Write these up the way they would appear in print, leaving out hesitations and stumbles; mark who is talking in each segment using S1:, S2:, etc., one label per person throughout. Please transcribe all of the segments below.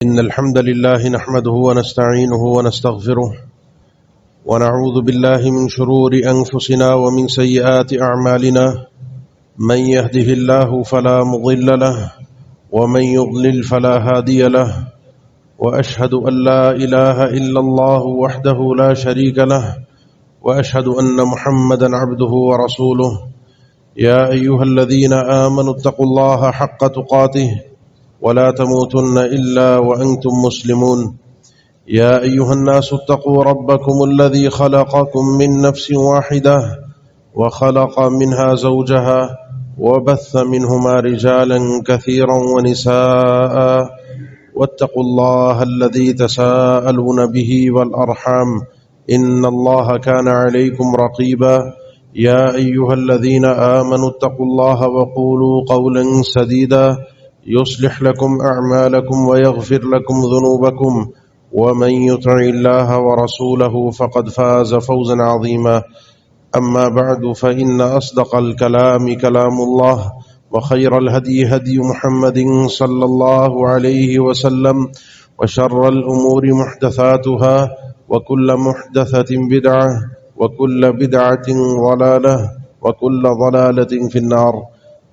S1: إن الحمد لله نحمده ونستعينه ونستغفره ونعوذ بالله من شرور أنفسنا ومن سيئات أعمالنا من يهده الله فلا مضل له ومن يضلل فلا هادي له وأشهد أن لا إله إلا الله وحده لا شريك له وأشهد أن محمدا عبده ورسوله يا أيها الذين آمنوا اتقوا الله حق تقاته ولا تموتن إلا وأنتم مسلمون يا أيها الناس اتقوا ربكم الذي خلقكم من نفس واحدة وخلق منها زوجها وبث منهما رجالا كثيرا ونساء واتقوا الله الذي تساءلون به والأرحام إن الله كان عليكم رقيبا يا أيها الذين آمنوا اتقوا الله وقولوا قولا سديدا يصلح لكم أعمالكم ويغفر لكم ذنوبكم ومن يطع الله ورسوله فقد فاز فوزا عظيما أما بعد فإن أصدق الكلام كلام الله وخير الهدي هدي محمد صلى الله عليه وسلم وشر الأمور محدثاتها وكل محدثة بدعة وكل بدعة ضلالة وكل ضلالة في النار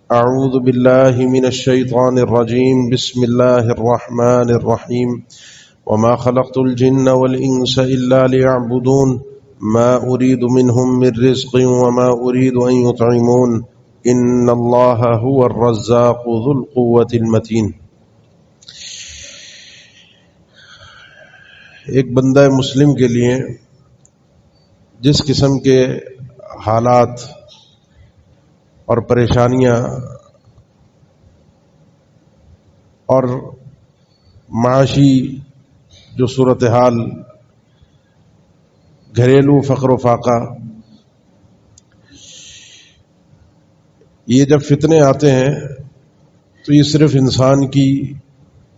S1: أعوذ بالله من الشيطان الرجيم بسم الله الرحمن الرحيم وما خلقت الجن والإنس إلا ليعبدون ما أريد منهم من رزق وما أريد أن يطعمون إن الله هو الرزاق ذو القوة المتين۔ ایک بندہ مسلم کے لیے جس قسم کے حالات اور پریشانیاں اور معاشی جو صورتحال، گھریلو فقر و فاقہ، یہ جب فتنے آتے ہیں تو یہ صرف انسان کی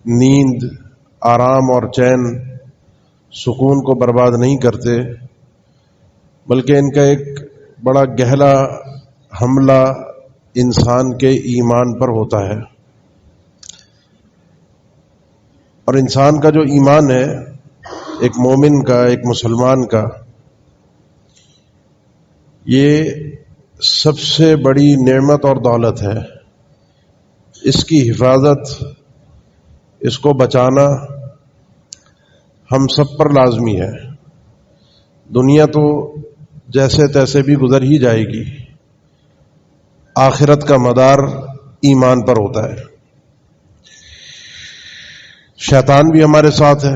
S1: نیند، آرام اور چین، سکون کو برباد نہیں کرتے، بلکہ ان کا ایک بڑا گہرا حملہ انسان کے ایمان پر ہوتا ہے۔ اور انسان کا جو ایمان ہے، ایک مومن کا، ایک مسلمان کا، یہ سب سے بڑی نعمت اور دولت ہے۔ اس کی حفاظت، اس کو بچانا ہم سب پر لازمی ہے۔ دنیا تو جیسے تیسے بھی گزر ہی جائے گی، آخرت کا مدار ایمان پر ہوتا ہے۔ شیطان بھی ہمارے ساتھ ہے۔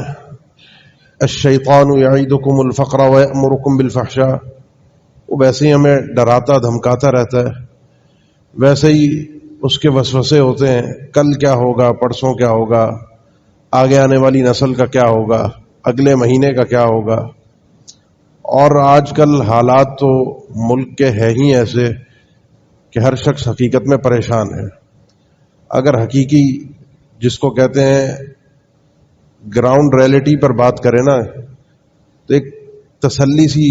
S1: الشیطان یعیدکم الفقر ویأمرکم بالفحشاء، وہ ویسے ہی ہمیں ڈراتا دھمکاتا رہتا ہے، ویسے ہی اس کے وسوسے ہوتے ہیں، کل کیا ہوگا، پرسوں کیا ہوگا، آگے آنے والی نسل کا کیا ہوگا، اگلے مہینے کا کیا ہوگا۔ اور آج کل حالات تو ملک کے ہیں ہی ایسے کہ ہر شخص حقیقت میں پریشان ہے۔ اگر حقیقی جس کو کہتے ہیں گراؤنڈ ریئلٹی پر بات کریں نا، تو ایک تسلی سی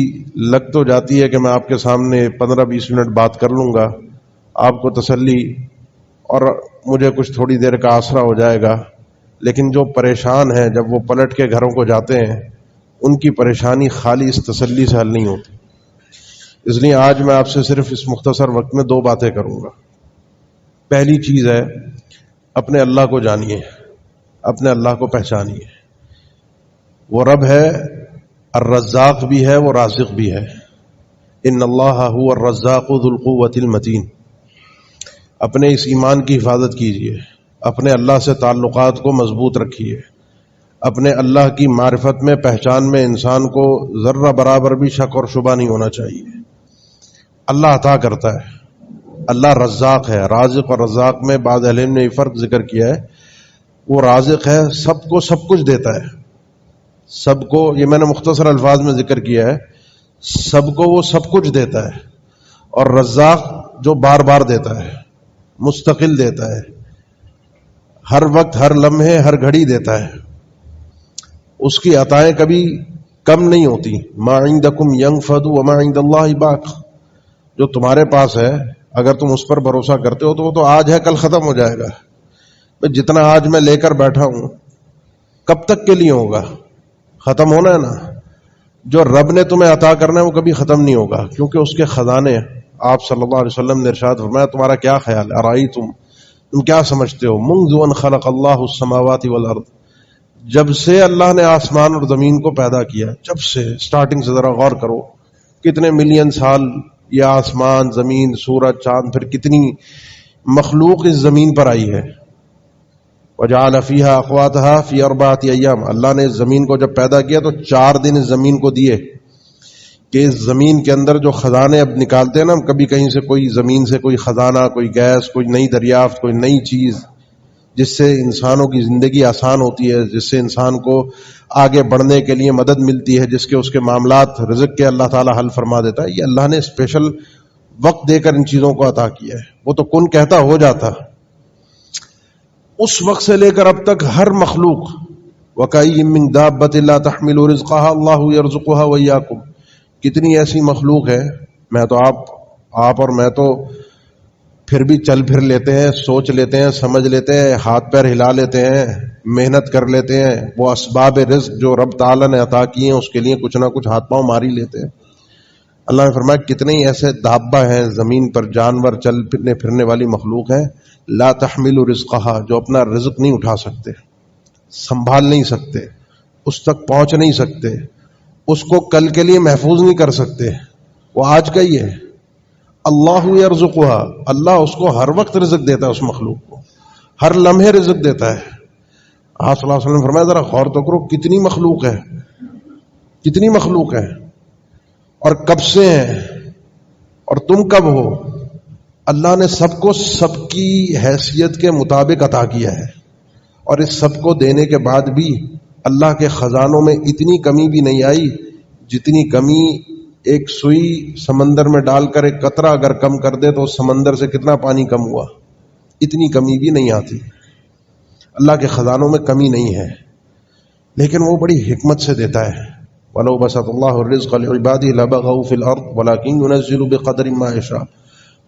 S1: لگ تو جاتی ہے کہ میں آپ کے سامنے 15-20 منٹ بات کر لوں گا، آپ کو تسلی اور مجھے کچھ تھوڑی دیر کا آسرا ہو جائے گا۔ لیکن جو پریشان ہیں، جب وہ پلٹ کے گھروں کو جاتے ہیں، ان کی پریشانی خالی اس تسلی سے حل نہیں ہوتی۔ اس لیے آج میں آپ سے صرف اس مختصر وقت میں 2 باتیں کروں گا۔ پہلی چیز ہے، اپنے اللہ کو جانیے، اپنے اللہ کو پہچانیے۔ وہ رب ہے، الرزاق بھی ہے، وہ رازق بھی ہے۔ ان اللہ هو الرزاق ذو القوة المتین۔ اپنے اس ایمان کی حفاظت کیجیے، اپنے اللہ سے تعلقات کو مضبوط رکھیے، اپنے اللہ کی معرفت میں، پہچان میں انسان کو ذرہ برابر بھی شک اور شبہ نہیں ہونا چاہیے۔ اللہ عطا کرتا ہے، اللہ رزاق ہے۔ رازق اور رزاق میں بعض اہل علم نے یہ فرق ذکر کیا ہے، وہ رازق ہے، سب کو سب کچھ دیتا ہے، سب کو، یہ میں نے مختصر الفاظ میں ذکر کیا ہے، سب کو وہ سب کچھ دیتا ہے۔ اور رزاق جو بار بار دیتا ہے، مستقل دیتا ہے، ہر وقت، ہر لمحے، ہر گھڑی دیتا ہے۔ اس کی عطائیں کبھی کم نہیں ہوتی۔ ما عندکم ینفد وما عند اللہ باق، جو تمہارے پاس ہے اگر تم اس پر بھروسہ کرتے ہو تو وہ تو آج ہے، کل ختم ہو جائے گا۔ جتنا آج میں لے کر بیٹھا ہوں کب تک کے لیے ہوگا؟ ختم ہونا ہے نا. جو رب نے تمہیں عطا کرنا ہے وہ کبھی ختم نہیں ہوگا، کیونکہ اس کے خزانے. آپ صلی اللہ علیہ وسلم نے ارشاد فرمایا تمہارا کیا خیال ہے، ارائی تم کیا سمجھتے ہو، منذ ان خلق اللہ السماوات والارض، جب سے اللہ نے آسمان اور زمین کو پیدا کیا، جب سے سٹارٹنگ سے ذرا غور کرو، کتنے ملین سال یہ آسمان، زمین، سورج، چاند، پھر کتنی مخلوق اس زمین پر آئی ہے. وجعل فیہا اقواتہا فی اربعۃ ایام، اللہ نے اس زمین کو جب پیدا کیا تو 4 دن اس زمین کو دیے کہ اس زمین کے اندر جو خزانے اب نکالتے ہیں نا ہم، کبھی کہیں سے کوئی زمین سے کوئی خزانہ، کوئی گیس، کوئی نئی دریافت، کوئی نئی چیز جس سے انسانوں کی زندگی آسان ہوتی ہے، جس سے انسان کو آگے بڑھنے کے لیے مدد ملتی ہے، جس کے اس کے معاملات رزق کے اللہ تعالی حل فرما دیتا ہے. یہ اللہ نے اسپیشل وقت دے کر ان چیزوں کو عطا کیا ہے. وہ تو کن کہتا ہو جاتا. اس وقت سے لے کر اب تک ہر مخلوق، وَكَأَيٍّ مِّن دَابَّةٍ لَا تَحْمِلُ رِزْقَهَا اللَّهُ يَرْزُقُهَا وَإِيَّاكُمْ. کتنی ایسی مخلوق ہے، میں تو آپ اور میں تو پھر بھی چل پھر لیتے ہیں، سوچ لیتے ہیں، سمجھ لیتے ہیں، ہاتھ پیر ہلا لیتے ہیں، محنت کر لیتے ہیں. وہ اسباب رزق جو رب تعالیٰ نے عطا کیے ہیں اس کے لیے کچھ نہ کچھ ہاتھ پاؤں مار ہی لیتے ہیں. اللہ نے فرمایا کتنے ہی ایسے دابہ ہیں زمین پر، جانور، چل پھرنے والی مخلوق ہیں، لا تحمل رزقہا، جو اپنا رزق نہیں اٹھا سکتے، سنبھال نہیں سکتے، اس تک پہنچ نہیں سکتے، اس کو کل کے لیے محفوظ نہیں کر سکتے. وہ آج کا ہی ہے. اللہ یرزقہا، اللہ اس کو ہر وقت رزق دیتا ہے، اس مخلوق کو ہر لمحے رزق دیتا ہے. آپ صلی اللہ علیہ وسلم نے فرمایا ذرا غور تو کرو، کتنی مخلوق ہے، کتنی مخلوق ہے، اور کب سے ہیں، اور تم کب ہو. اللہ نے سب کو سب کی حیثیت کے مطابق عطا کیا ہے، اور اس سب کو دینے کے بعد بھی اللہ کے خزانوں میں اتنی کمی بھی نہیں آئی جتنی کمی ایک سوئی سمندر میں ڈال کر ایک قطرہ اگر کم کر دے تو سمندر سے کتنا پانی کم ہوا، اتنی کمی بھی نہیں آتی. اللہ کے خزانوں میں کمی نہیں ہے، لیکن وہ بڑی حکمت سے دیتا ہے. وَلَوْ بَسَطَ اللَّهُ الرِّزْقَ لِعِبَادِهِ لَبَغَوْا فِي الْأَرْضِ وَلَكِنْ يُنَزِّلُ بِقَدْرٍ مَا يَشَاءُ.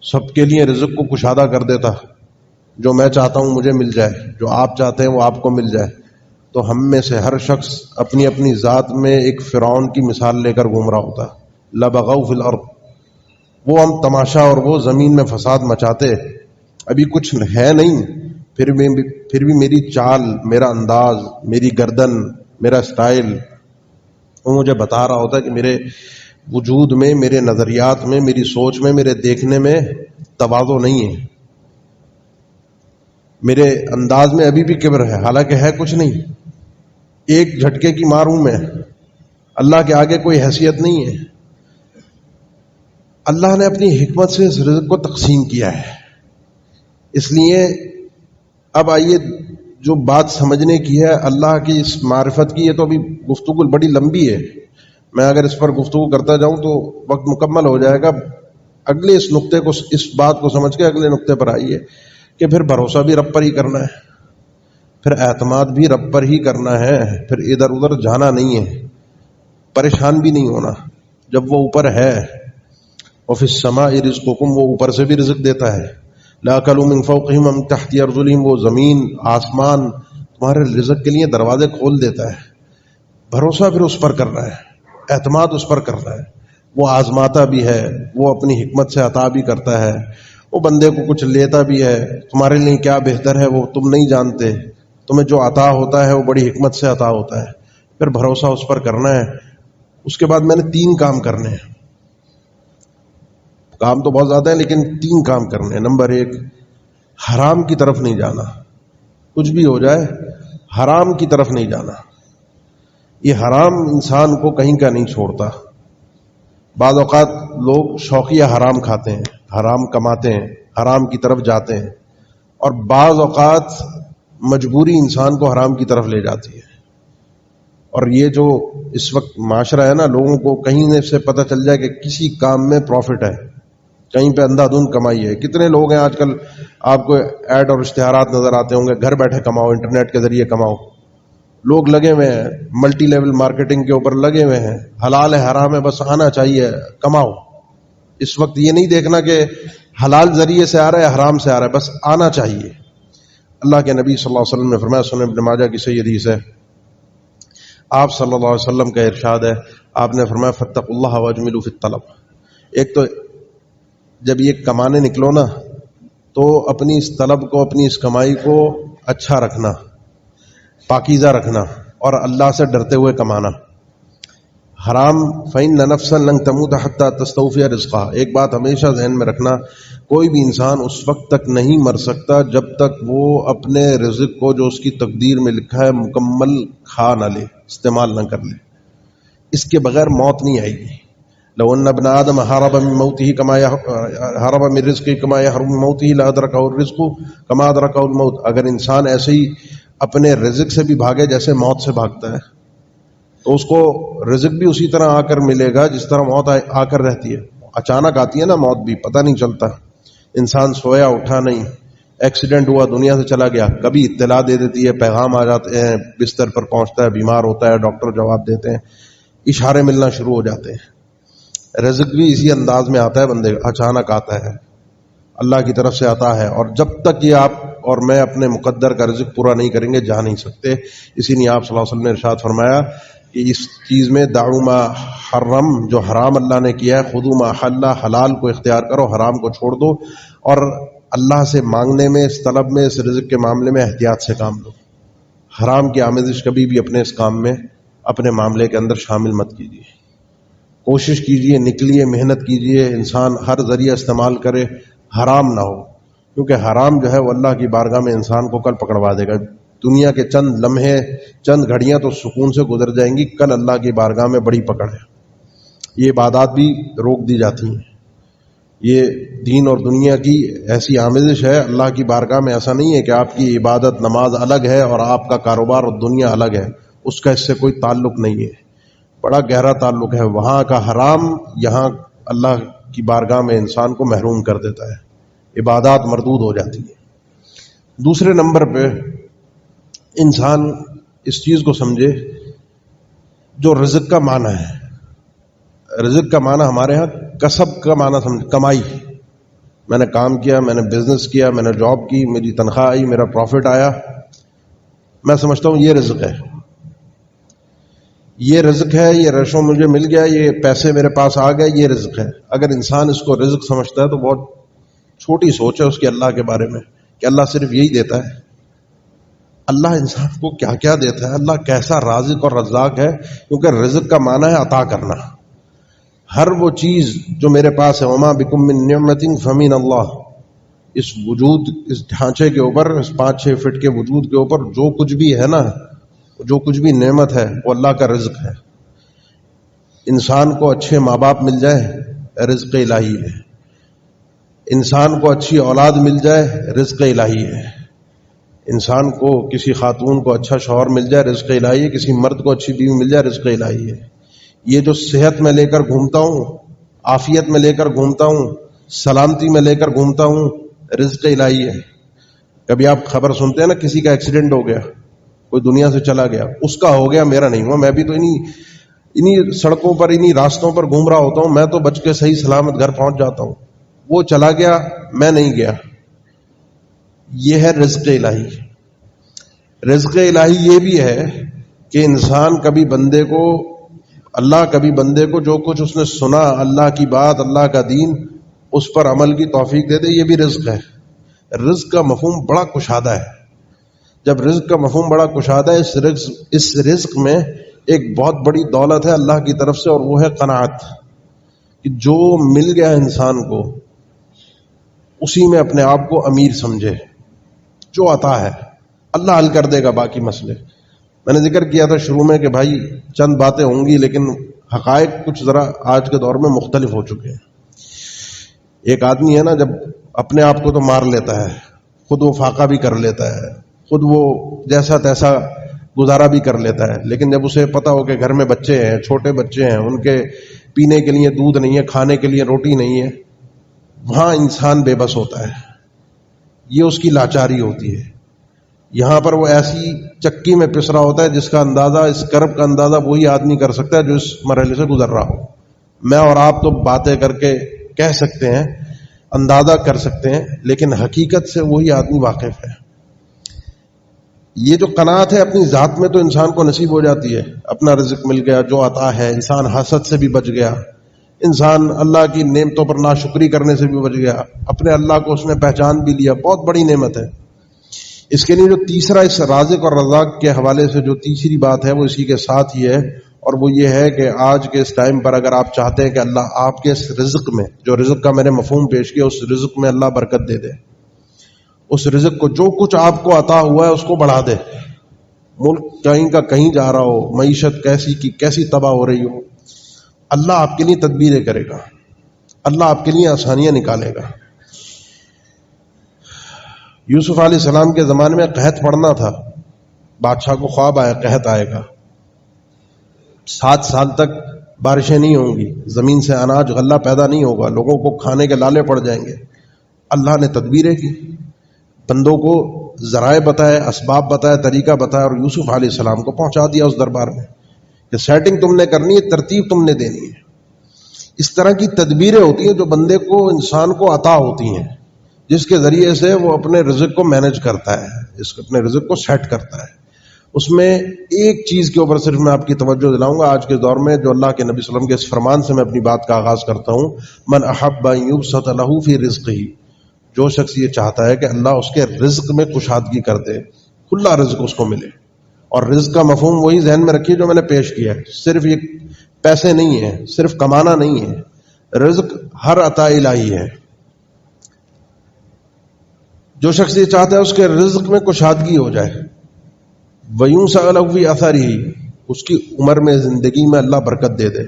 S1: سب کے لیے رزق کو کشادہ کر دیتا، جو میں چاہتا ہوں مجھے مل جائے، جو آپ چاہتے ہیں وہ آپ کو مل جائے. تو ہم میں سے ہر شخص اپنی اپنی ذات میں ایک فرعون کی مثال لے کر گھوم رہا ہوتا. لَبَغَوْا فِي الْأَرْضِ، وہ ہم تماشا اور وہ زمین میں فساد مچاتے، ابھی کچھ ہے نہیں، پھر بھی میری چال، میرا انداز، میری گردن، میرا سٹائل وہ مجھے بتا رہا ہوتا ہے کہ میرے وجود میں، میرے نظریات میں، میری سوچ میں، میرے دیکھنے میں تواضع نہیں ہے، میرے انداز میں ابھی بھی کبر ہے، حالانکہ ہے کچھ نہیں. ایک جھٹکے کی مار ہوں میں، اللہ کے آگے کوئی حیثیت نہیں ہے. اللہ نے اپنی حکمت سے اس رزق کو تقسیم کیا ہے. اس لیے اب آئیے جو بات سمجھنے کی ہے اللہ کی اس معرفت کی، یہ تو ابھی گفتگو بڑی لمبی ہے، میں اگر اس پر گفتگو کرتا جاؤں تو وقت مکمل ہو جائے گا. اگلے اس نقطے کو، اس بات کو سمجھ کے اگلے نقطے پر آئیے کہ پھر بھروسہ بھی رب پر ہی کرنا ہے، پھر اعتماد بھی رب پر ہی کرنا ہے، پھر ادھر ادھر جانا نہیں ہے، پریشان بھی نہیں ہونا. جب وہ اوپر ہے، وَفِي السَّمَاءِ رِزْقُكُمْ، وہ اوپر سے بھی رزق دیتا ہے. لَأَكَلُوا مِن فَوْقِهِمْ وَمِن تَحْتِ أَرْجُلِهِمْ، وہ زمین، آسمان تمہارے رزق کے لیے دروازے کھول دیتا ہے. بھروسہ پھر اس پر کرنا ہے، اعتماد اس پر کرنا ہے. وہ آزماتا بھی ہے، وہ اپنی حکمت سے عطا بھی کرتا ہے، وہ بندے کو کچھ لیتا بھی ہے. تمہارے لیے کیا بہتر ہے وہ تم نہیں جانتے، تمہیں جو عطا ہوتا ہے وہ بڑی حکمت سے عطا ہوتا ہے. پھر بھروسہ اس پر کرنا ہے. اس کے بعد میں نے 3 کام کرنے ہیں. کام تو بہت زیادہ ہے لیکن 3 کام کرنے ہیں. نمبر 1، حرام کی طرف نہیں جانا. کچھ بھی ہو جائے حرام کی طرف نہیں جانا. یہ حرام انسان کو کہیں کا نہیں چھوڑتا. بعض اوقات لوگ شوقیہ حرام کھاتے ہیں، حرام کماتے ہیں، حرام کی طرف جاتے ہیں، اور بعض اوقات مجبوری انسان کو حرام کی طرف لے جاتی ہے. اور یہ جو اس وقت معاشرہ ہے نا، لوگوں کو کہیں سے پتہ چل جائے کہ کسی کام میں پروفٹ ہے، کہیں پہ اندھا دھند کمائی ہے. کتنے لوگ ہیں آج کل، آپ کو ایڈ اور اشتہارات نظر آتے ہوں گے، گھر بیٹھے کماؤ، انٹرنیٹ کے ذریعے کماؤ. لوگ لگے ہوئے ہیں ملٹی لیول مارکیٹنگ کے اوپر لگے ہوئے ہیں. حلال ہے حرام ہے بس آنا چاہیے، کماؤ. اس وقت یہ نہیں دیکھنا کہ حلال ذریعے سے آ رہا ہے حرام سے آ رہا ہے، بس آنا چاہیے. اللہ کے نبی صلی اللہ علیہ وسلم نے فرمایا، سنن ابن ماجہ کی صحیح حدیث ہے، آپ صلی اللہ علیہ وسلم کا ارشاد ہے، آپ نے فرمایا فاتقوا اللہ واجملوا فی الطلب. ایک تو جب یہ کمانے نکلو نا تو اپنی اس طلب کو، اپنی اس کمائی کو اچھا رکھنا، پاکیزہ رکھنا اور اللہ سے ڈرتے ہوئے کمانا. حرام فإن نفسا لن تموت حتى تستوفي رزقها. ایک بات ہمیشہ ذہن میں رکھنا، کوئی بھی انسان اس وقت تک نہیں مر سکتا جب تک وہ اپنے رزق کو جو اس کی تقدیر میں لکھا ہے مکمل کھا نہ لے، استعمال نہ کر لے. اس کے بغیر موت نہیں آئے گی. لو ان ابن آدم هرب من موته كما هرب من رزقه كما يهرب من موته لأدركه الرزق كما أدركه الموت. اگر انسان ایسے ہی اپنے رزق سے بھی بھاگے جیسے موت سے بھاگتا ہے تو اس کو رزق بھی اسی طرح آ کر ملے گا جس طرح موت آ کر رہتی ہے. اچانک آتی ہے نا موت بھی، پتہ نہیں چلتا. انسان سویا اٹھا نہیں، ایکسیڈنٹ ہوا، دنیا سے چلا گیا، کبھی اطلاع دے دیتی ہے، پیغام آ جاتے ہیں، بستر پر پہنچتا ہے، بیمار ہوتا ہے، ڈاکٹر جواب دیتے ہیں، اشارے ملنا شروع ہو جاتے ہیں. رزق بھی اسی انداز میں آتا ہے، بندے اچانک آتا ہے، اللہ کی طرف سے آتا ہے. اور جب تک یہ آپ اور میں اپنے مقدر کا رزق پورا نہیں کریں گے جا نہیں سکتے. اسی لیے آپ صلی اللہ علیہ وسلم نے ارشاد فرمایا کہ اس چیز میں دعوا ما حرم، جو حرام اللہ نے کیا ہے، خذوا ما حل، حلال کو اختیار کرو، حرام کو چھوڑ دو. اور اللہ سے مانگنے میں، اس طلب میں، اس رزق کے معاملے میں احتیاط سے کام لو. حرام کی آمیزش کبھی بھی اپنے اس کام میں، اپنے معاملے کے اندر شامل مت کیجیے. کوشش کیجئے، نکلیے، محنت کیجئے، انسان ہر ذریعہ استعمال کرے، حرام نہ ہو. کیونکہ حرام جو ہے وہ اللہ کی بارگاہ میں انسان کو کل پکڑوا دے گا. دنیا کے چند لمحے، چند گھڑیاں تو سکون سے گزر جائیں گی، کل اللہ کی بارگاہ میں بڑی پکڑ ہے. یہ عبادات بھی روک دی جاتی ہیں. یہ دین اور دنیا کی ایسی آمیزش ہے. اللہ کی بارگاہ میں ایسا نہیں ہے کہ آپ کی عبادت نماز الگ ہے اور آپ کا کاروبار اور دنیا الگ ہے. اس کا اس سے کوئی تعلق نہیں ہے، بڑا گہرا تعلق ہے. وہاں کا حرام یہاں اللہ کی بارگاہ میں انسان کو محروم کر دیتا ہے، عبادات مردود ہو جاتی ہیں. دوسرے نمبر پہ انسان اس چیز کو سمجھے جو رزق کا معنی ہے. رزق کا معنی ہمارے ہاں کسب کا معنی سمجھ، کمائی. میں نے کام کیا، میں نے بزنس کیا، میں نے جاب کی، میری تنخواہ آئی، میرا پروفٹ آیا، میں سمجھتا ہوں یہ رزق ہے، یہ رزق ہے، یہ ریشو مجھے مل گیا، یہ پیسے میرے پاس آ گئے، یہ رزق ہے. اگر انسان اس کو رزق سمجھتا ہے تو بہت چھوٹی سوچ ہے اس کی اللہ کے بارے میں کہ اللہ صرف یہی دیتا ہے. اللہ انسان کو کیا کیا دیتا ہے، اللہ کیسا رازق اور رزاق ہے. کیونکہ رزق کا معنی ہے عطا کرنا. ہر وہ چیز جو میرے پاس ہے، وما بکم من نعمت فمن اللہ، اس وجود، اس ڈھانچے کے اوپر، اس 5-6 فٹ کے وجود کے اوپر جو کچھ بھی ہے نا، جو کچھ بھی نعمت ہے وہ اللہ کا رزق ہے. انسان کو اچھے ماں باپ مل جائے، رزق الہی ہے. انسان کو اچھی اولاد مل جائے، رزق الہی ہے. انسان کو، کسی خاتون کو اچھا شوہر مل جائے، رزق الہی ہے. کسی مرد کو اچھی بیوی مل جائے، رزق الہی ہے. یہ جو صحت میں لے کر گھومتا ہوں، عافیت میں لے کر گھومتا ہوں، سلامتی میں لے کر گھومتا ہوں، رزق الہی ہے. کبھی آپ خبر سنتے ہیں نا کسی کا ایکسیڈنٹ ہو گیا، کوئی دنیا سے چلا گیا، اس کا ہو گیا، میرا نہیں ہوا. میں بھی تو انہی سڑکوں پر، انہی راستوں پر گھوم رہا ہوتا ہوں، میں تو بچ کے صحیح سلامت گھر پہنچ جاتا ہوں. وہ چلا گیا، میں نہیں گیا. یہ ہے رزق الہی. رزق الہی یہ بھی ہے کہ انسان کبھی بندے کو، اللہ کبھی بندے کو جو کچھ اس نے سنا، اللہ کی بات، اللہ کا دین، اس پر عمل کی توفیق دے دے. یہ بھی رزق ہے. رزق کا مفہوم بڑا کشادہ ہے. جب رزق کا مفہوم بڑا کشادہ ہے، اس رزق میں ایک بہت بڑی دولت ہے اللہ کی طرف سے، اور وہ ہے قناعت. کہ جو مل گیا انسان کو اسی میں اپنے آپ کو امیر سمجھے. جو عطا ہے اللہ حل کر دے گا باقی مسئلے. میں نے ذکر کیا تھا شروع میں کہ بھائی چند باتیں ہوں گی، لیکن حقائق کچھ ذرا آج کے دور میں مختلف ہو چکے ہیں. ایک آدمی ہے نا، جب اپنے آپ کو تو مار لیتا ہے، خود وہ فاقہ بھی کر لیتا ہے، خود وہ جیسا تیسا گزارا بھی کر لیتا ہے، لیکن جب اسے پتا ہو کہ گھر میں بچے ہیں، چھوٹے بچے ہیں، ان کے پینے کے لیے دودھ نہیں ہے، کھانے کے لیے روٹی نہیں ہے، وہاں انسان بے بس ہوتا ہے. یہ اس کی لاچاری ہوتی ہے. یہاں پر وہ ایسی چکی میں پس رہا ہوتا ہے جس کا اندازہ، اس کرب کا اندازہ وہی آدمی کر سکتا ہے جو اس مرحلے سے گزر رہا ہو. میں اور آپ تو باتیں کر کے کہہ سکتے ہیں، اندازہ کر سکتے ہیں، لیکن حقیقت سے وہی آدمی واقف ہے. یہ جو قناعت ہے اپنی ذات میں تو انسان کو نصیب ہو جاتی ہے، اپنا رزق مل گیا، جو عطا ہے، انسان حسد سے بھی بچ گیا، انسان اللہ کی نعمتوں پر ناشکری کرنے سے بھی بچ گیا، اپنے اللہ کو اس نے پہچان بھی لیا، بہت بڑی نعمت ہے۔ اس کے لیے جو تیسرا اس رازق اور رزاق کے حوالے سے جو تیسری بات ہے وہ اسی کے ساتھ ہی ہے، اور وہ یہ ہے کہ آج کے اس ٹائم پر اگر آپ چاہتے ہیں کہ اللہ آپ کے اس رزق میں، جو رزق کا میں نے مفہوم پیش کیا، اس رزق میں اللہ برکت دے دے، اس رزق کو جو کچھ آپ کو عطا ہوا ہے اس کو بڑھا دے، ملک کہیں کا کہیں جا رہا ہو، معیشت کیسی کی کیسی تباہ ہو رہی ہو، اللہ آپ کے لیے تدبیریں کرے گا، اللہ آپ کے لیے آسانیاں نکالے گا۔ یوسف علیہ السلام کے زمانے میں قحط پڑنا تھا، بادشاہ کو خواب آیا قحط آئے گا، 7 سال تک بارشیں نہیں ہوں گی، زمین سے اناج غلہ پیدا نہیں ہوگا، لوگوں کو کھانے کے لالے پڑ جائیں گے۔ اللہ نے تدبیریں کی، بندوں کو ذرائع بتائے، اسباب بتائے، طریقہ بتایا، اور یوسف علیہ السلام کو پہنچا دیا اس دربار میں کہ سیٹنگ تم نے کرنی ہے، ترتیب تم نے دینی ہے۔ اس طرح کی تدبیریں ہوتی ہیں جو بندے کو، انسان کو عطا ہوتی ہیں، جس کے ذریعے سے وہ اپنے رزق کو مینج کرتا ہے، اپنے رزق کو سیٹ کرتا ہے۔ اس میں ایک چیز کے اوپر صرف میں آپ کی توجہ دلاؤں گا آج کے دور میں، جو اللہ کے نبی صلی اللہ علیہ وسلم کے اس فرمان سے میں اپنی بات کا آغاز کرتا ہوں، من احب ان یبسط له فی رزقہ، جو شخص یہ چاہتا ہے کہ اللہ اس کے رزق میں کشادگی کر دے، کھلا رزق اس کو ملے، اور رزق کا مفہوم وہی ذہن میں رکھیے جو میں نے پیش کیا ہے، صرف یہ پیسے نہیں ہیں، صرف کمانا نہیں ہے، رزق ہر عطا الہی ہے۔ جو شخص یہ چاہتا ہے اس کے رزق میں کشادگی ہو جائے، وَيُنْسَأَ لَهُ فِي أَثَرِهِ، اس کی عمر میں، زندگی میں اللہ برکت دے دے،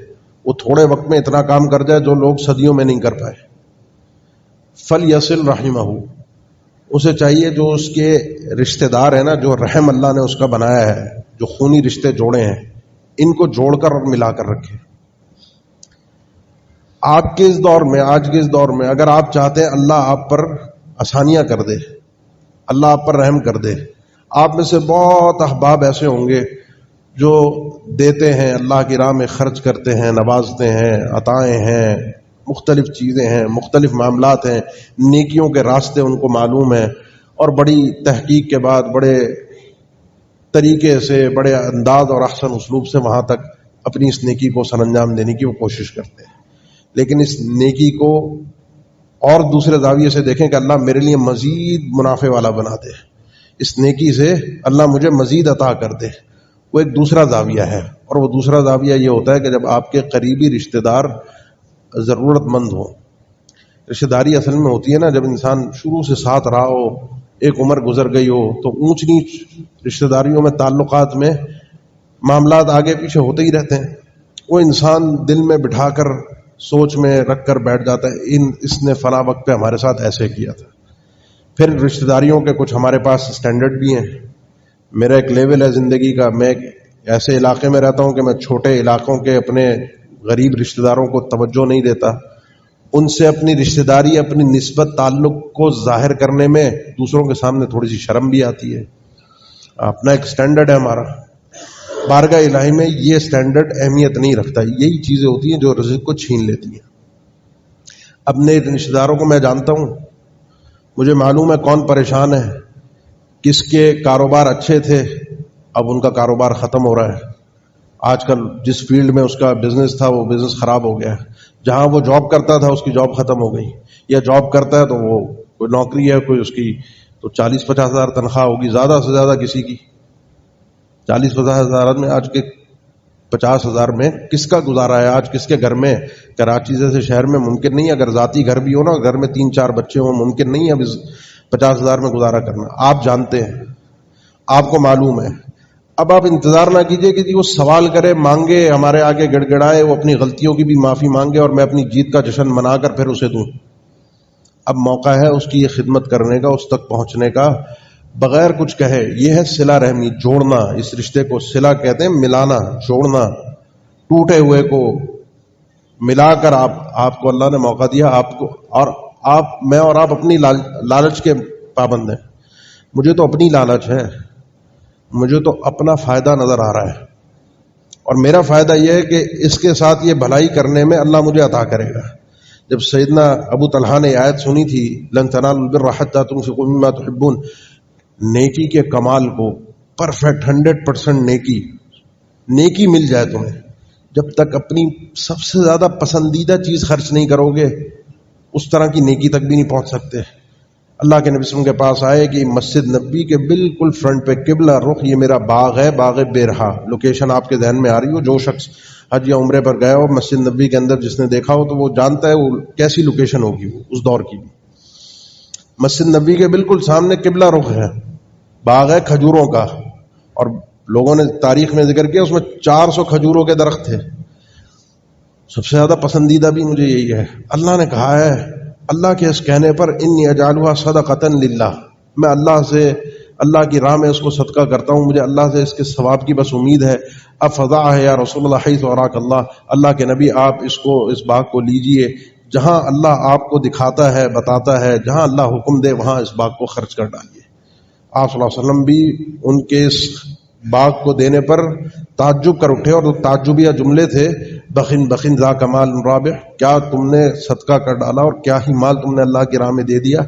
S1: وہ تھوڑے وقت میں اتنا کام کر جائے جو لوگ صدیوں میں نہیں کر پائے۔ فَلْيَصِلْ رَحِمَهُ، اسے چاہیے جو اس کے رشتہ دار ہیں نا، جو رحم اللہ نے اس کا بنایا ہے، جو خونی رشتے جوڑے ہیں، ان کو جوڑ کر اور ملا کر رکھے۔ آپ کے اس دور میں، آج کے اس دور میں اگر آپ چاہتے ہیں اللہ آپ پر آسانیاں کر دے، اللہ آپ پر رحم کر دے، آپ میں سے بہت احباب ایسے ہوں گے جو دیتے ہیں، اللہ کی راہ میں خرچ کرتے ہیں، نوازتے ہیں، عطائیں ہیں، مختلف چیزیں ہیں، مختلف معاملات ہیں، نیکیوں کے راستے ان کو معلوم ہیں، اور بڑی تحقیق کے بعد بڑے طریقے سے، بڑے انداز اور احسن اسلوب سے وہاں تک اپنی اس نیکی کو سر انجام دینے کی وہ کوشش کرتے ہیں۔ لیکن اس نیکی کو اور دوسرے زاویے سے دیکھیں کہ اللہ میرے لیے مزید منافع والا بنا دے، اس نیکی سے اللہ مجھے مزید عطا کر دے، وہ ایک دوسرا زاویہ ہے۔ اور وہ دوسرا زاویہ یہ ہوتا ہے کہ جب آپ کے قریبی رشتہ دار ضرورت مند ہوں۔ رشتہ داری اصل میں ہوتی ہے نا، جب انسان شروع سے ساتھ رہا ہو، ایک عمر گزر گئی ہو، تو اونچ نیچ رشتہ داریوں میں، تعلقات میں معاملات آگے پیچھے ہوتے ہی رہتے ہیں، وہ انسان دل میں بٹھا کر، سوچ میں رکھ کر بیٹھ جاتا ہے، اس نے فلاں وقت پہ ہمارے ساتھ ایسے کیا تھا۔ پھر رشتہ داریوں کے کچھ ہمارے پاس سٹینڈرڈ بھی ہیں۔ میرا ایک لیول ہے زندگی کا، میں ایک ایسے علاقے میں رہتا ہوں کہ میں چھوٹے علاقوں کے اپنے غریب رشتہ داروں کو توجہ نہیں دیتا، ان سے اپنی رشتہ داری، اپنی نسبت، تعلق کو ظاہر کرنے میں دوسروں کے سامنے تھوڑی سی شرم بھی آتی ہے۔ اپنا ایک سٹینڈرڈ ہے ہمارا، بارگاہ الہی میں یہ سٹینڈرڈ اہمیت نہیں رکھتا۔ یہی چیزیں ہوتی ہیں جو رزق کو چھین لیتی ہیں۔ اپنے رشتہ داروں کو میں جانتا ہوں، مجھے معلوم ہے کون پریشان ہے، کس کے کاروبار اچھے تھے، اب ان کا کاروبار ختم ہو رہا ہے، آج کل جس فیلڈ میں اس کا بزنس تھا وہ بزنس خراب ہو گیا ہے، جہاں وہ جاب کرتا تھا اس کی جاب ختم ہو گئی، یا جاب کرتا ہے تو وہ کوئی نوکری ہے، کوئی اس کی تو 40-50 ہزار تنخواہ ہوگی زیادہ سے زیادہ کسی کی، 40-50 ہزار میں آج کے 50 ہزار میں کس کا گزارا ہے؟ آج کس کے گھر میں؟ کراچی جیسے شہر میں ممکن نہیں، اگر ذاتی گھر بھی ہو نا، گھر میں 3-4 بچے ہوں، ممکن نہیں ہے اب 50 ہزار میں گزارا کرنا۔ آپ جانتے ہیں، آپ کو معلوم ہے۔ اب آپ انتظار نہ کیجئے کہ وہ سوال کرے، مانگے، ہمارے آگے گڑ گڑائے، وہ اپنی غلطیوں کی بھی معافی مانگے اور میں اپنی جیت کا جشن منا کر پھر اسے دوں۔ اب موقع ہے اس کی یہ خدمت کرنے کا، اس تک پہنچنے کا، بغیر کچھ کہے۔ یہ ہے صلہ رحمی، جوڑنا۔ اس رشتے کو صلہ کہتے ہیں، ملانا، جوڑنا، ٹوٹے ہوئے کو ملا کر آپ کو اللہ نے موقع دیا، آپ کو، اور میں اور آپ اپنی لالچ کے پابند ہیں۔ مجھے تو اپنی لالچ ہے، مجھے تو اپنا فائدہ نظر آ رہا ہے، اور میرا فائدہ یہ ہے کہ اس کے ساتھ یہ بھلائی کرنے میں اللہ مجھے عطا کرے گا۔ جب سیدنا ابو طلحہ نے آیت سنی تھی، لن تنالوا البر حتى تنفقوا مما تحبون، نیکی کے کمال کو، پرفیکٹ 100% نیکی مل جائے تمہیں، جب تک اپنی سب سے زیادہ پسندیدہ چیز خرچ نہیں کرو گے اس طرح کی نیکی تک بھی نہیں پہنچ سکتے۔ اللہ کے نبی صلی اللہ علیہ وسلم کے پاس آئے کہ مسجد نبی کے بالکل فرنٹ پہ قبلہ رخ یہ میرا باغ ہے، باغ بیرہا، لوکیشن آپ کے ذہن میں آ رہی ہو، جو شخص حج یا عمرے پر گیا ہو مسجد نبی کے اندر جس نے دیکھا ہو تو وہ جانتا ہے وہ کیسی لوکیشن ہوگی وہ اس دور کی۔ مسجد نبی کے بالکل سامنے قبلہ رخ ہے، باغ ہے کھجوروں کا، اور لوگوں نے تاریخ میں ذکر کیا اس میں 400 کھجوروں کے درخت تھے۔ سب سے زیادہ پسندیدہ بھی مجھے یہی ہے۔ اللہ نے کہا ہے اللہ کے اس کہنے پر انی اجعلھا صدقۃ للہ، میں اللہ کی راہ میں اس کو صدقہ کرتا ہوں، مجھے اللہ سے اس کے ثواب کی بس امید ہے۔ افضعہ یا رسول اللہ حیث اراک اللہ کے نبی آپ اس باغ کو لیجئے، جہاں اللہ آپ کو دکھاتا ہے بتاتا ہے، جہاں اللہ حکم دے وہاں اس باغ کو خرچ کر ڈالیے۔ آپ صلی اللہ علیہ وسلم بھی ان کے اس باغ کو دینے پر تعجب کر اٹھے، اور وہ تعجبیہ جملے تھے، بخن ذا کمال رابح، کیا تم نے صدقہ کر ڈالا اور کیا ہی مال تم نے اللہ کی راہ میں دے دیا۔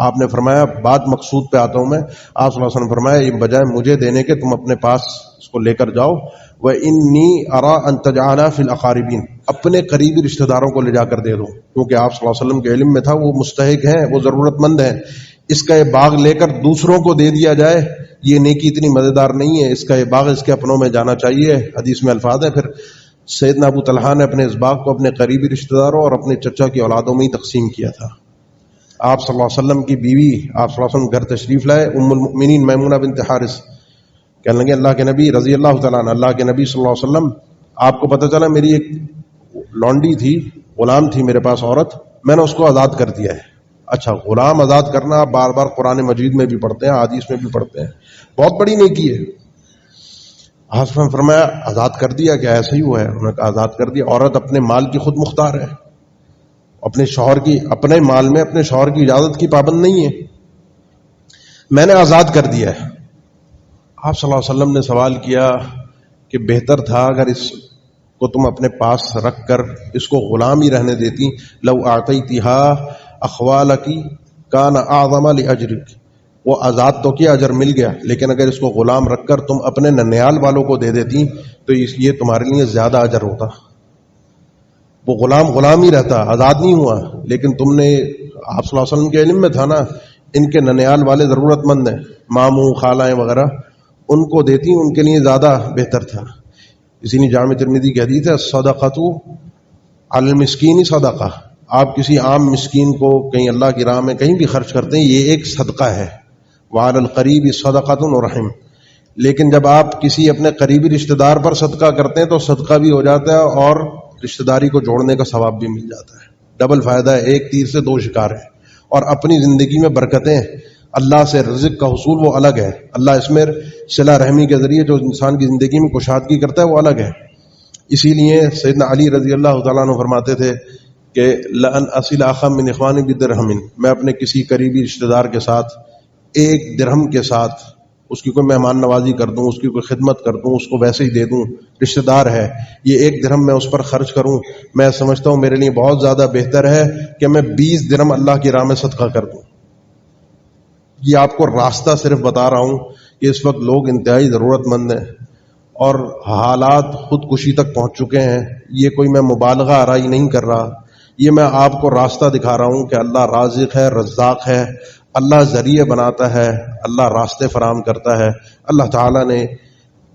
S1: آپ نے فرمایا بات مقصود پہ آتا ہوں میں، آپ صلی اللہ علیہ وسلم فرمایا یہ بجائے مجھے دینے کے تم اپنے پاس اس کو لے کر جاؤ، وَإِنِّي أَرَىٰ أَن تَجْعَلَهَا فِي الْأَقَارِبِينَ، اپنے قریبی رشتہ داروں کو لے جا کر دے دو، کیونکہ آپ صلی اللہ علیہ وسلم کے علم میں تھا وہ مستحق ہیں، وہ ضرورت مند ہیں۔ اس کا یہ باغ لے کر دوسروں کو دے دیا جائے یہ نیکی اتنی مزیدار نہیں ہے، اس کا یہ باغ اس کے اپنوں میں جانا چاہیے۔ حدیث میں الفاظ ہیں، پھر سیدنا ابو طلحہ نے اپنے اس باغ کو اپنے قریبی رشتہ داروں اور اپنے چچا کی اولادوں میں ہی تقسیم کیا تھا۔ آپ صلی اللہ علیہ وسلم کی بیوی آپ صلی اللہ علیہ وسلم گھر تشریف لائے، ام المؤمنین میمونہ بنت حارث، کہنے لگے اللہ کے نبی رضی اللہ تعالیٰ عنہ، اللہ کے نبی صلی اللہ علیہ وسلم آپ کو پتہ چلا میری ایک لونڈی تھی، غلام تھی میرے پاس عورت، میں نے اس کو آزاد کر دیا ہے۔ اچھا، غلام آزاد کرنا آپ بار بار قرآن مجید میں بھی پڑھتے ہیں، حدیث میں بھی پڑھتے ہیں، بہت بڑی نیکی ہے۔ حضرت نے فرمایا آزاد کر دیا کیا؟ ایسا ہی ہوا ہے؟ انہوں نے کہا آزاد کر دیا۔ عورت اپنے مال کی خود مختار ہے، اپنے شوہر کی، اپنے مال میں اپنے شوہر کی اجازت کی پابند نہیں ہے، میں نے آزاد کر دیا ہے۔ آپ صلی اللہ علیہ وسلم نے سوال کیا کہ بہتر تھا اگر اس کو تم اپنے پاس رکھ کر اس کو غلام ہی رہنے دیتی، لو اعطیتھا اخوالکی کان اعظم لاجرک، وہ آزاد تو کیا، اجر مل گیا، لیکن اگر اس کو غلام رکھ کر تم اپنے ننیال والوں کو دے دیتی تو اس لیے تمہارے لیے زیادہ اجر ہوتا۔ وہ غلام ہی رہتا، آزاد نہیں ہوا، لیکن تم نے، آپ صلی اللہ علیہ وسلم کے علم میں تھا نا ان کے ننیال والے ضرورت مند ہیں، ماموں خالائیں وغیرہ، ان کو دیتی ان کے لیے زیادہ بہتر تھا۔ اسی لیے جامع ترمذی کی حدیث ہے صدقۃ علی المسکین صدقہ، آپ کسی عام مسکین کو کہیں اللہ کی راہ میں کہیں بھی خرچ کرتے ہیں یہ ایک صدقہ ہے۔ وعلی القریب صدقۃ ورحم، لیکن جب آپ کسی اپنے قریبی رشتہ دار پر صدقہ کرتے ہیں تو صدقہ بھی ہو جاتا ہے اور رشتہ داری کو جوڑنے کا ثواب بھی مل جاتا ہے، ڈبل فائدہ ہے، ایک تیر سے دو شکار ہے۔ اور اپنی زندگی میں برکتیں، اللہ سے رزق کا حصول وہ الگ ہے، اللہ اس میں صلہ رحمی کے ذریعے جو انسان کی زندگی میں کشادگی کرتا ہے وہ الگ ہے۔ اسی لیے سیدنا علی رضی اللہ تعالیٰ عنہ فرماتے تھے کہ لأن اصل اخا من اخوانی بدرہم، میں اپنے کسی قریبی رشتہ دار کے ساتھ ایک درہم کے ساتھ اس کی کوئی مہمان نوازی کر دوں، اس کی کوئی خدمت کر دوں، اس کو ویسے ہی دے دوں، رشتہ دار ہے، یہ ایک درہم میں اس پر خرچ کروں، میں سمجھتا ہوں میرے لیے بہت زیادہ بہتر ہے کہ میں 20 درہم اللہ کی راہ میں صدقہ کر دوں۔ یہ آپ کو راستہ صرف بتا رہا ہوں کہ اس وقت لوگ انتہائی ضرورت مند ہیں اور حالات خودکشی تک پہنچ چکے ہیں، یہ کوئی میں مبالغہ آرائی نہیں کر رہا، یہ میں آپ کو راستہ دکھا رہا ہوں کہ اللہ رازق ہے، رزاق ہے، اللہ ذریعے بناتا ہے، اللہ راستے فراہم کرتا ہے۔ اللہ تعالیٰ نے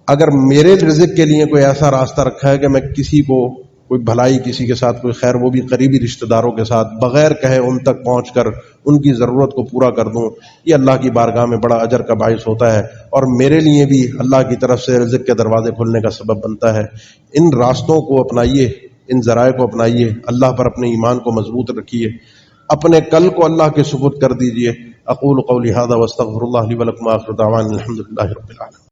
S1: اگر میرے رزق کے لیے کوئی ایسا راستہ رکھا ہے کہ میں کسی کو کوئی بھلائی، کسی کے ساتھ کوئی خیر، وہ بھی قریبی رشتہ داروں کے ساتھ بغیر کہے ان تک پہنچ کر ان کی ضرورت کو پورا کر دوں، یہ اللہ کی بارگاہ میں بڑا اجر کا باعث ہوتا ہے اور میرے لیے بھی اللہ کی طرف سے رزق کے دروازے کھلنے کا سبب بنتا ہے۔ ان راستوں کو اپنائیے، ان ذرائع کو اپنائیے، اللہ پر اپنے ایمان کو مضبوط رکھیے، اپنے کل کو اللہ کے سپرد کر دیجئے۔ اقول قولی ھذا واستغفر اللہ لی ولکم، آخر دعوانا الحمد للہ رب العالمین۔